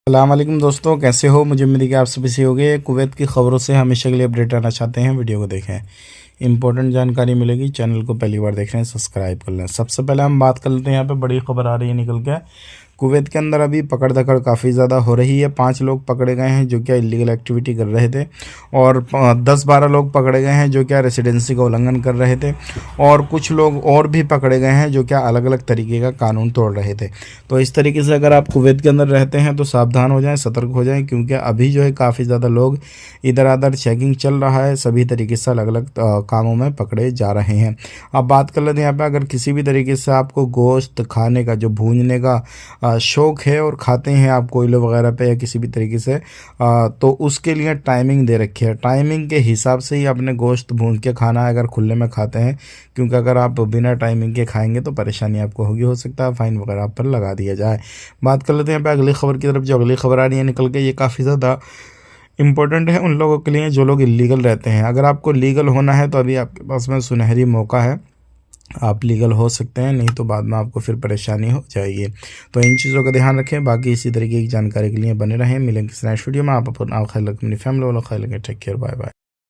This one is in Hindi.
अस्सलाम वालेकुम दोस्तों, कैसे हो? मुझे उम्मीद है कि आप सभी से होंगे। कुवैत की ख़बरों से हमेशा के लिए अपडेट रहना चाहते हैं, वीडियो को देखें। इंपॉर्टेंट जानकारी मिलेगी। चैनल को पहली बार देख रहे हैं, सब्सक्राइब कर लें। सबसे पहले हम बात कर लेते हैं, यहाँ पे बड़ी खबर आ रही है निकल के। कुवैत के अंदर अभी पकड़ धकड़ काफ़ी ज़्यादा हो रही है। 5 लोग पकड़े गए हैं जो क्या इलीगल एक्टिविटी कर रहे थे, और 10-12 लोग पकड़े गए हैं जो क्या रेसिडेंसी का उल्लंघन कर रहे थे, और कुछ लोग और भी पकड़े गए हैं जो क्या अलग अलग तरीके का कानून तोड़ रहे थे। तो इस तरीके से अगर आप कुवैत के अंदर रहते हैं तो सावधान हो जाएं, सतर्क हो जाएं, क्योंकि अभी जो है काफ़ी ज़्यादा लोग इधर उधर चेकिंग चल रहा है, सभी तरीके से अलग अलग कामों में पकड़े जा रहे हैं। अब बात कर लेते हैं यहाँ पे, अगर किसी भी तरीके से आपको गोश्त खाने का, जो भूनने का शौक़ है और खाते हैं आप कोयले वगैरह पे या किसी भी तरीके से, तो उसके लिए टाइमिंग दे रखी है। टाइमिंग के हिसाब से ही अपने गोश्त भून के खाना है अगर खुले में खाते हैं, क्योंकि अगर आप बिना टाइमिंग के खाएंगे तो परेशानी आपको होगी, हो सकता है फ़ाइन वगैरह आप पर लगा दिया जाए। बात कर लेते हैं यहाँ पे अगली खबर की तरफ। जो अगली खबर आ रही है निकल के, ये काफ़ी ज़्यादा इम्पोर्टेंट है उन लोगों के लिए जो लोग इलीगल रहते हैं। अगर आपको लीगल होना है तो अभी आपके पास में सुनहरी मौका है, आप लीगल हो सकते हैं, नहीं तो बाद में आपको फिर परेशानी हो जाएगी। तो इन चीज़ों का ध्यान रखें। बाकी इसी तरीके की जानकारी के लिए बने रहें। मिलेंगे किसी नेक्स्ट वीडियो में। आप अपना ख्याल रखें, अपनी फैमिली वालों का ख्याल रखें। Take care, bye bye.